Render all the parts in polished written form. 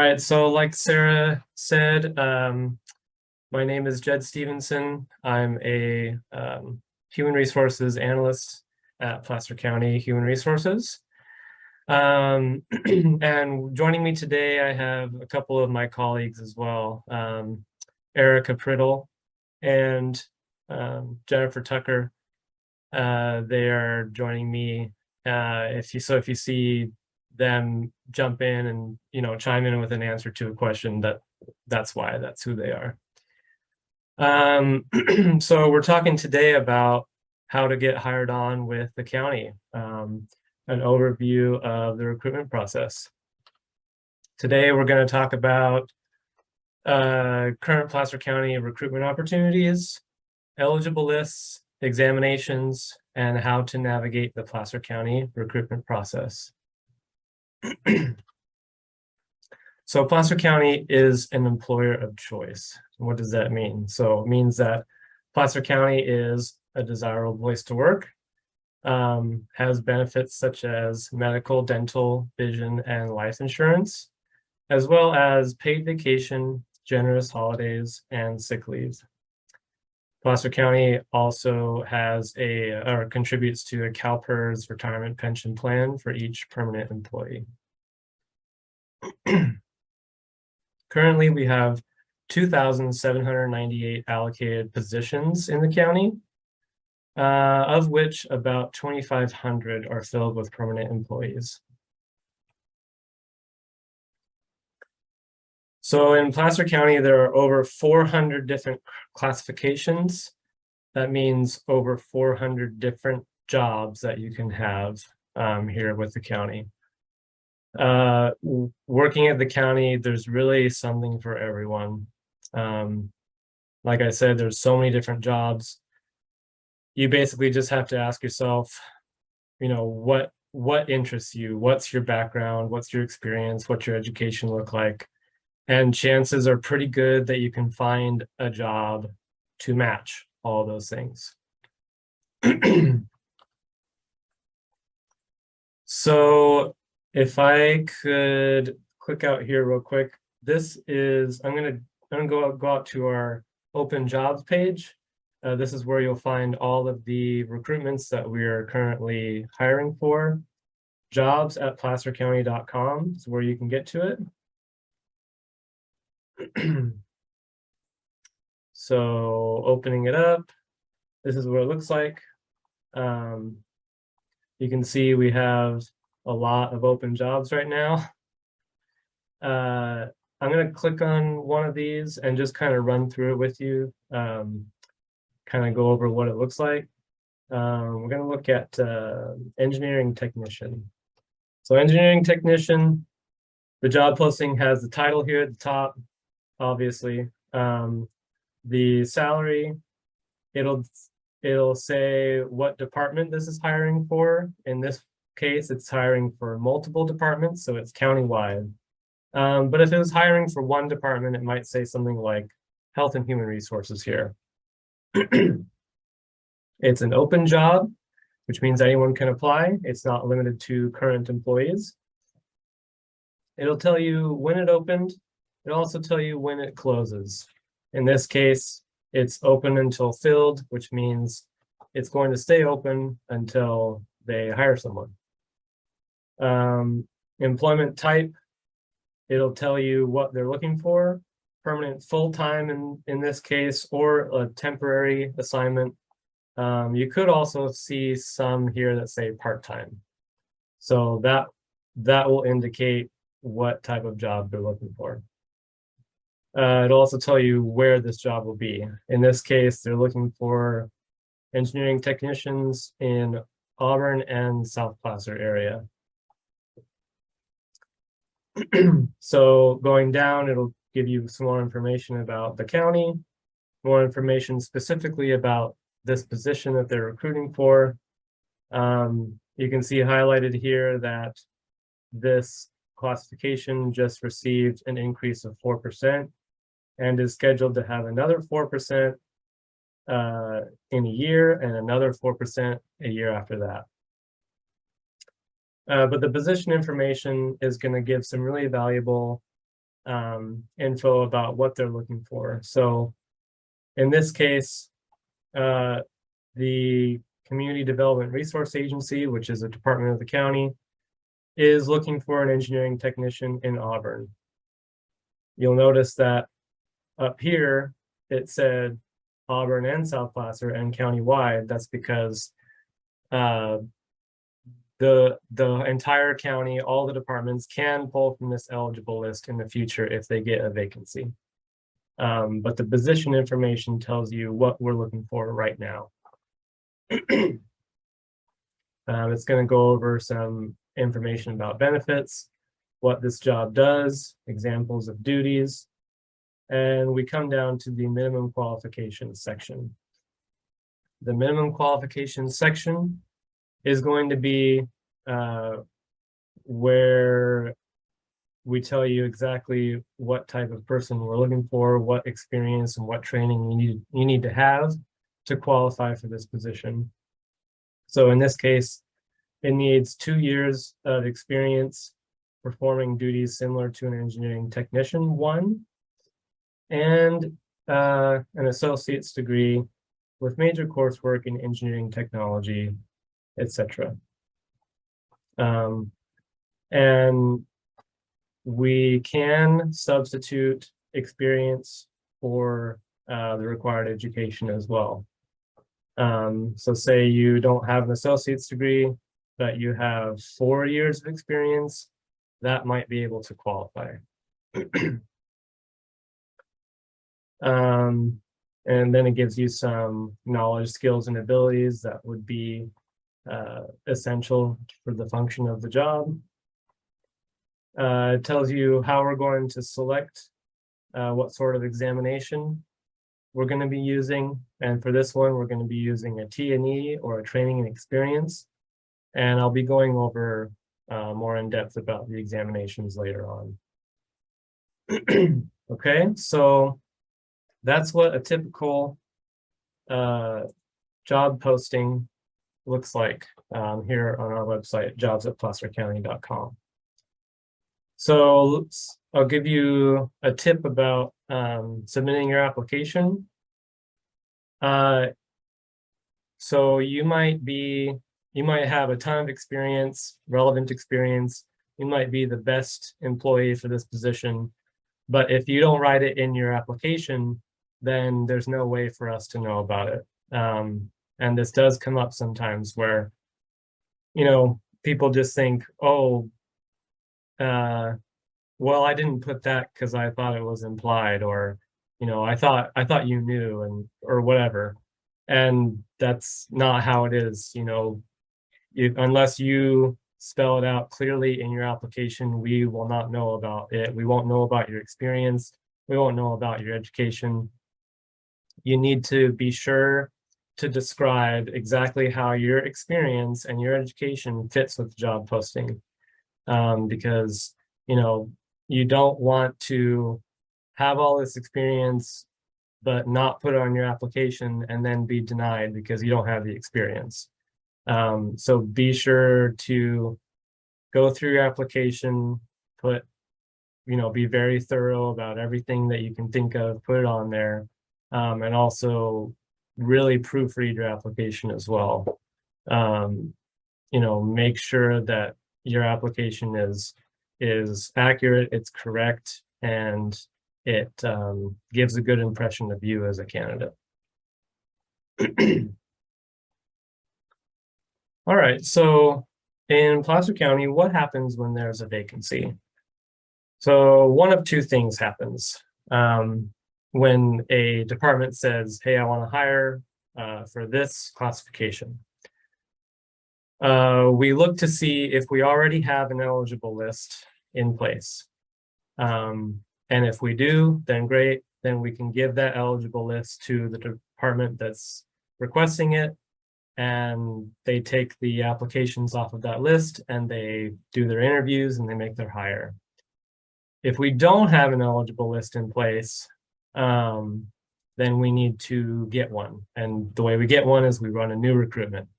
right, so like Sarah said, my name is Jed Stevenson. I'm a human resources analyst at Placer County Human Resources. And joining me today, I have a couple of my colleagues as well, Erica Priddle and Jennifer Tucker. They are joining me. If you see them jump in and chime in with an answer to a question, that's who they are. So we're talking today about how to get hired on with the county, an overview of the recruitment process. Today we're going to talk about current Placer County recruitment opportunities, eligible lists, examinations, and how to navigate the Placer County recruitment process. So Placer County is an employer of choice. What does that mean? So it means that Placer County is a desirable place to work, has benefits such as medical, dental, vision, and life insurance, as well as paid vacation, generous holidays, and sick leave. Placer County also has or contributes to a CalPERS retirement pension plan for each permanent employee. Currently, we have 2,798 allocated positions in the county, of which about 2,500 are filled with permanent employees. So in Placer County, there are over 400 different classifications. That means over 400 different jobs that you can have here with the county. Working at the county, there's really something for everyone. Like I said, there's so many different jobs. You basically just have to ask yourself, what interests you? What's your background? What's your experience? What's your education look like? And chances are pretty good that you can find a job to match all those things. So if I could click out here real quick, I'm gonna go out to our open jobs page. This is where you'll find all of the recruitments that we are currently hiring for. Jobs@placercounty.com is where you can get to it. So opening it up, this is what it looks like. You can see we have a lot of open jobs right now. I'm going to click on one of these and just kind of run through it with you, kind of go over what it looks like. We're going to look at engineering technician. So engineering technician, the job posting has the title here at the top, obviously. The salary, it'll say what department this is hiring for. In this case, it's hiring for multiple departments, so it's countywide. But if it was hiring for one department, it might say something like Health and Human Resources here. It's an open job, which means anyone can apply. It's not limited to current employees. It'll tell you when it opened. It'll also tell you when it closes. In this case, it's open until filled, which means it's going to stay open until they hire someone. Employment type, it'll tell you what they're looking for, permanent full-time in this case, or a temporary assignment. You could also see some here that say part-time. So that will indicate what type of job they're looking for. It'll also tell you where this job will be. In this case, they're looking for engineering technicians in Auburn and South Placer area. So going down, it'll give you some more information about the county, more information specifically about this position that they're recruiting for. You can see highlighted here that this classification just received an increase of 4% and is scheduled to have another 4% in a year and another 4% a year after that. But the position information is going to give some really valuable info about what they're looking for. So in this case, the Community Development Resource Agency, which is a department of the county, is looking for an engineering technician in Auburn. You'll notice that up here, it said Auburn and South Placer and countywide. That's because the entire county, all the departments can pull from this eligible list in the future if they get a vacancy. But the position information tells you what we're looking for right now. It's going to go over some information about benefits, what this job does, examples of duties, and we come down to the minimum qualifications section. The minimum qualifications section is going to be where we tell you exactly what type of person we're looking for, what experience and what training you need to have to qualify for this position. So in this case, it needs 2 years of experience performing duties similar to an engineering technician, 1, and an associate's degree with major coursework in engineering technology, etc. And we can substitute experience for the required education as well. So say you don't have an associate's degree, but you have 4 years of experience, that might be able to qualify. And then it gives you some knowledge, skills, and abilities that would be essential for the function of the job. It tells you how we're going to select what sort of examination we're going to be using. And for this one, we're going to be using a T&E or a training and experience. And I'll be going over more in depth about the examinations later on. Okay, so that's what a typical job posting looks like here on our website, jobs@placercounty.com. So I'll give you a tip about submitting your application. So you might have a ton of experience, relevant experience. You might be the best employee for this position, but if you don't write it in your application, then there's no way for us to know about it. And this does come up sometimes where, people just think, oh, well, I didn't put that because I thought it was implied, or, I thought you knew, or whatever. And that's not how it is. Unless you spell it out clearly in your application, we will not know about it. We won't know about your experience. We won't know about your education. You need to be sure to describe exactly how your experience and your education fits with the job posting. Because, you don't want to have all this experience, but not put it on your application and then be denied because you don't have the experience. So be sure to go through your application, be very thorough about everything that you can think of, put it on there, and also really proofread your application as well. Make sure that your application is accurate, it's correct, and it gives a good impression of you as a candidate. All right, so in Placer County, what happens when there's a vacancy? So one of 2 things happens. When a department says, hey, I want to hire for this classification. We look to see if we already have an eligible list in place. And if we do, then great, then we can give that eligible list to the department that's requesting it, and they take the applications off of that list and they do their interviews and they make their hire. If we don't have an eligible list in place, then we need to get one. And the way we get one is we run a new recruitment.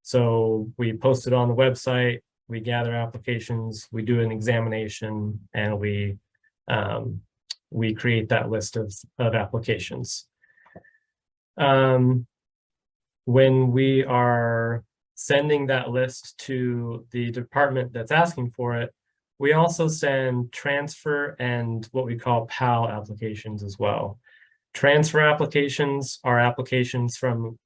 So we post it on the website, we gather applications, we do an examination, and we we create that list of applications. When we are sending that list to the department that's asking for it, we also send transfer and what we call PAL applications as well. Transfer applications are applications from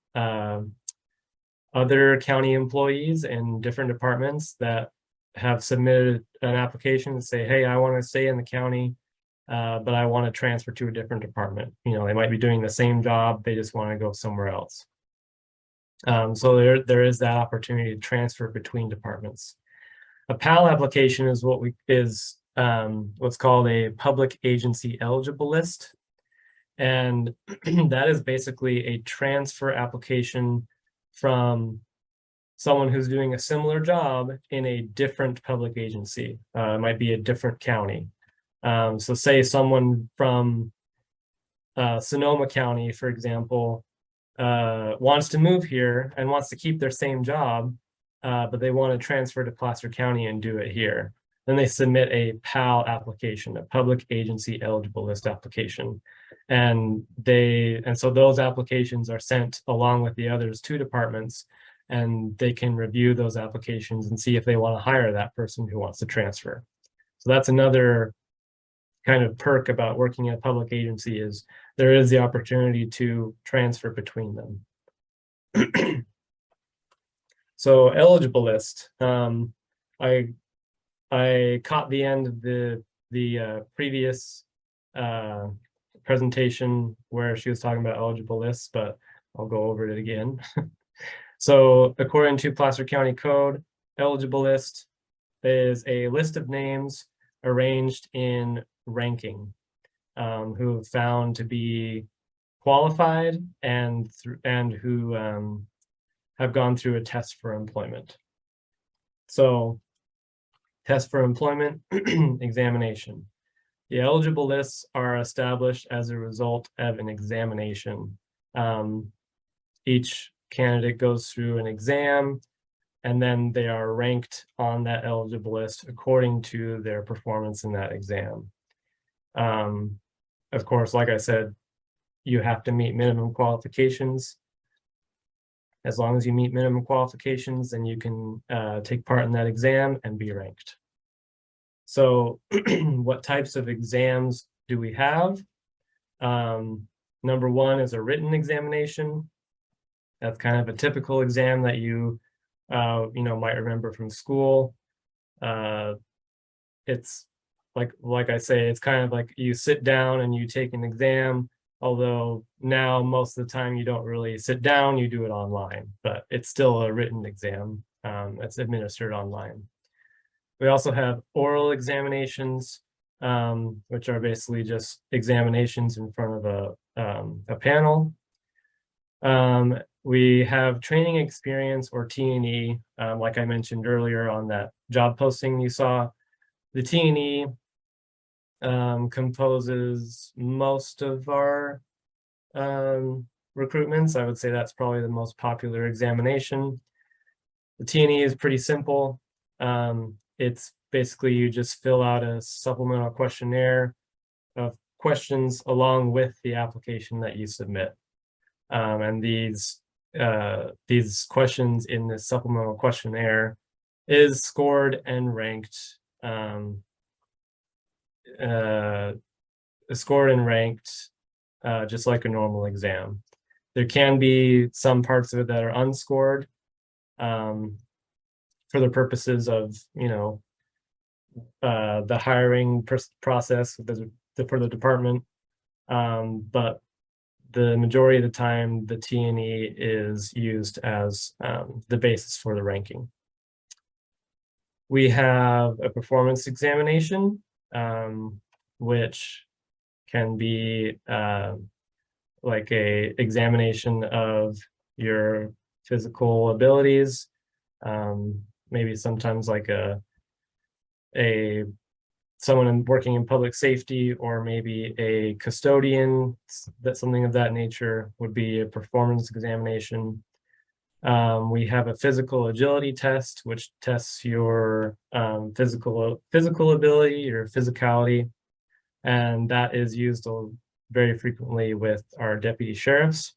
other county employees in different departments that have submitted an application to say, hey, I want to stay in the county, but I want to transfer to a different department. You know, they might be doing the same job, they just want to go somewhere else. So there is that opportunity to transfer between departments. A PAL application is what's called a public agency eligible list. And that is basically a transfer application from someone who's doing a similar job in a different public agency. It might be a different county. So say someone from Sonoma County, for example, wants to move here and wants to keep their same job, but they want to transfer to Placer County and do it here. Then they submit a PAL application, a public agency eligible list application. And so those applications are sent along with the others to departments, and they can review those applications and see if they want to hire that person who wants to transfer. So that's another kind of perk about working in a public agency, is there is the opportunity to transfer between them. So eligible list. I caught the end of the previous presentation where she was talking about eligible lists, but I'll go over it again. So according to Placer County Code, eligible list is a list of names arranged in ranking, who have found to be qualified and who have gone through a test for employment. So test for employment examination. The eligible lists are established as a result of an examination. Each candidate goes through an exam, and then they are ranked on that eligible list according to their performance in that exam. Of course, like I said, you have to meet minimum qualifications. As long as you meet minimum qualifications, then you can take part in that exam and be ranked. So what types of exams do we have? Number one is a written examination. That's kind of a typical exam that you might remember from school. It's like I say, it's kind of like you sit down and you take an exam, although now most of the time you don't really sit down, you do it online, but it's still a written exam that's administered online. We also have oral examinations, which are basically just examinations in front of a panel. We have training experience, or T&E, like I mentioned earlier on that job posting you saw. The T&E composes most of our recruitments. I would say that's probably the most popular examination. The T&E is pretty simple. It's basically you just fill out a supplemental questionnaire of questions along with the application that you submit. And these questions in this supplemental questionnaire is scored and ranked, just like a normal exam. There can be some parts of it that are unscored for the purposes of, the hiring process for the department. But the majority of the time, the T&E is used as the basis for the ranking. We have a performance examination, which can be like a examination of your physical abilities, maybe sometimes like someone working in public safety, or maybe a custodian, something of that nature would be a performance examination. We have a physical agility test, which tests your physical ability, your physicality. and that is used very frequently with our deputy sheriffs.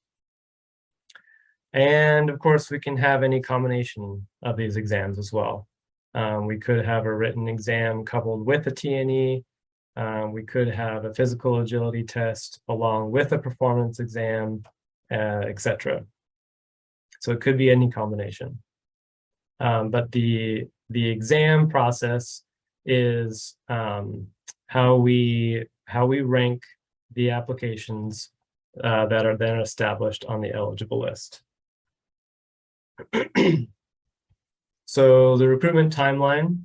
And of course, we can have any combination of these exams as well. We could have a written exam coupled with a T&E. We could have a physical agility test along with a performance exam, etc. So it could be any combination. But the exam process is how we rank the applications that are then established on the eligible list. So the recruitment timeline.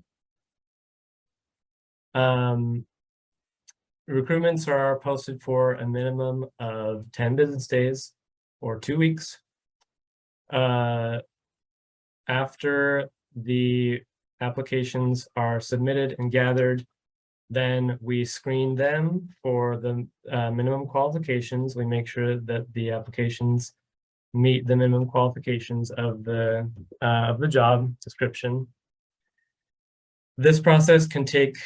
Recruitments are posted for a minimum of 10 business days or 2 weeks. After the applications are submitted and gathered, then we screen them for the minimum qualifications. We make sure that the applications meet the minimum qualifications of the job description. This process can take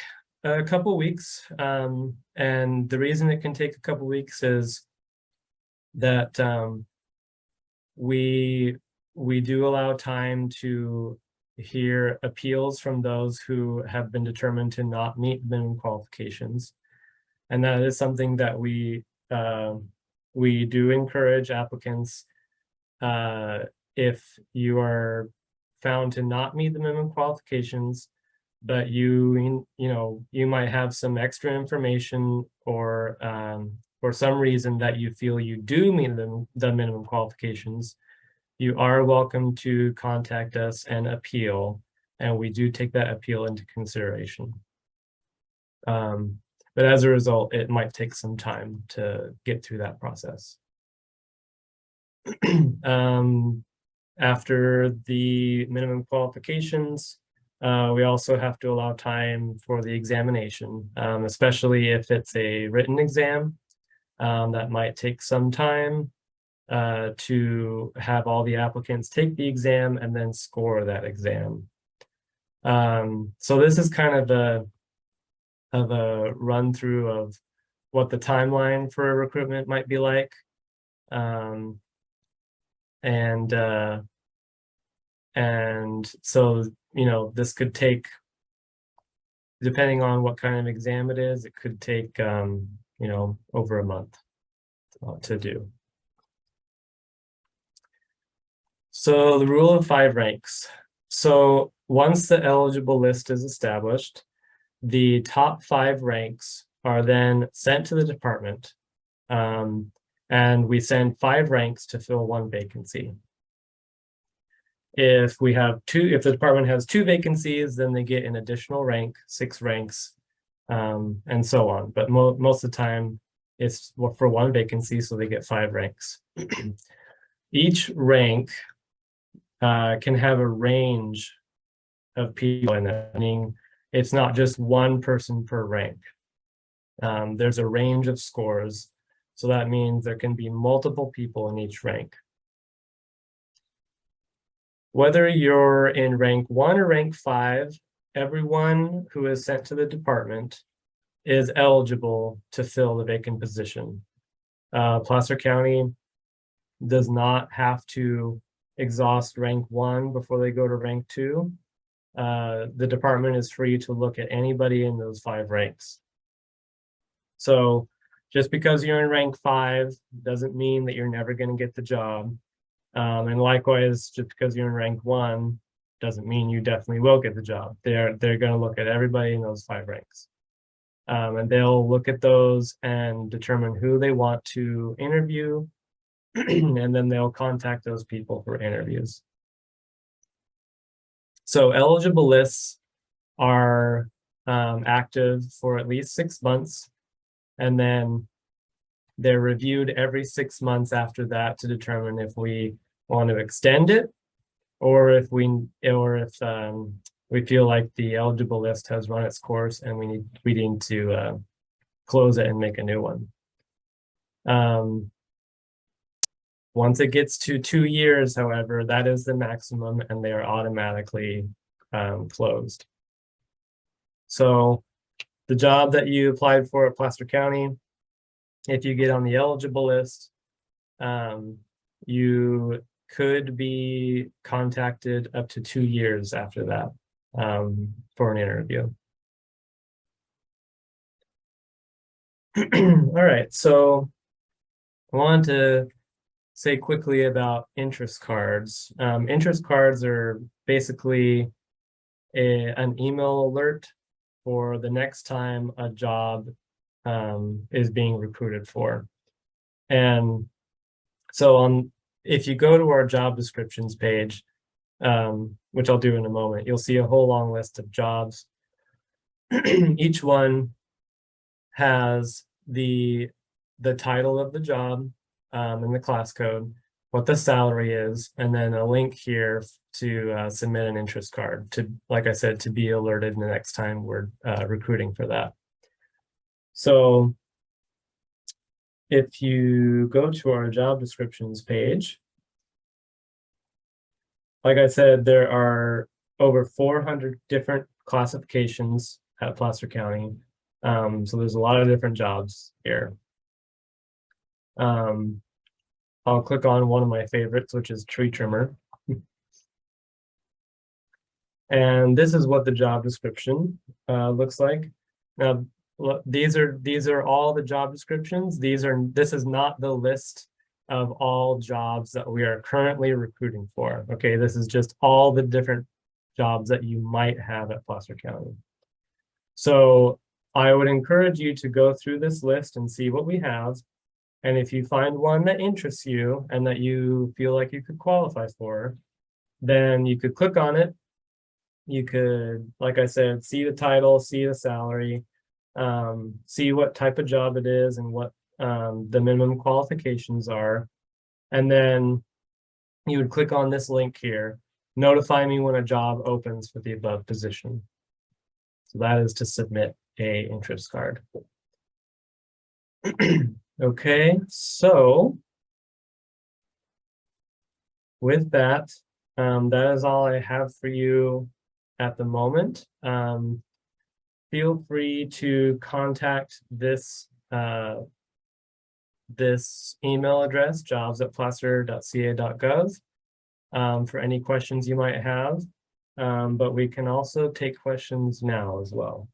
a couple weeks, and the reason it can take a couple weeks is that we do allow time to hear appeals from those who have been determined to not meet minimum qualifications, and that is something that we do encourage applicants. If you are found to not meet the minimum qualifications, but you might have some extra information or for some reason that you feel you do meet the minimum qualifications, you are welcome to contact us and appeal, and we do take that appeal into consideration. But as a result, it might take some time to get through that process. After the minimum qualifications, we also have to allow time for the examination, especially if it's a written exam. That might take some time to have all the applicants take the exam and then score that exam. So this is kind of a run through of what the timeline for a recruitment might be like. And so, this could take, depending on what kind of exam it is, it could take, over a month to do. So the rule of 5 ranks. So once the eligible list is established, the top 5 ranks are then sent to the department, and we send 5 ranks to fill 1 vacancy. If the department has 2 vacancies, then they get an additional rank, 6 ranks, and so on. But most of the time, it's for 1 vacancy, so they get 5 ranks. Each rank can have a range of people in it, meaning it's not just 1 person per rank. There's a range of scores, so that means there can be multiple people in each rank. Whether you're in rank 1 or rank 5, everyone who is sent to the department is eligible to fill the vacant position. Placer County does not have to exhaust rank 1 before they go to rank 2. The department is free to look at anybody in those 5 ranks. So just because you're in rank 5 doesn't mean that you're never going to get the job. And likewise, just because you're in rank 1 doesn't mean you definitely will get the job. They're going to look at everybody in those 5 ranks. And they'll look at those and determine who they want to interview, and then they'll contact those people for interviews. So eligible lists are active for at least 6 months, and then they're reviewed every 6 months after that to determine if we want to extend it, or if we feel like the eligible list has run its course and we need to close it and make a new one. Once it gets to 2 years, however, that is the maximum, and they are automatically closed. So the job that you applied for at Placer County, if you get on the eligible list, you could be contacted up to 2 years after that for an interview. All right, so I wanted to say quickly about interest cards. Interest cards are basically an email alert for the next time a job is being recruited for. And so if you go to our job descriptions page, which I'll do in a moment, you'll see a whole long list of jobs. Each one has the title of the job and the class code, what the salary is, and then a link here to submit an interest card to, like I said, to be alerted the next time we're recruiting for that. So if you go to our job descriptions page, like I said, there are over 400 different classifications at Placer County. So there's a lot of different jobs here. I'll click on one of my favorites, which is tree trimmer. And this is what the job description looks like. Now, these are all the job descriptions. This is not the list of all jobs that we are currently recruiting for. Okay, this is just all the different jobs that you might have at Placer County. So I would encourage you to go through this list and see what we have. And if you find one that interests you and that you feel like you could qualify for, then you could click on it. You could, like I said, see the title, see the salary, see what type of job it is and what the minimum qualifications are. And then you would click on this link here, notify me when a job opens for the above position. So that is to submit a interest card. Okay, so with that, that is all I have for you at the moment. Feel free to contact this this email address, jobs@placer.ca.gov, for any questions you might have. But we can also take questions now as well.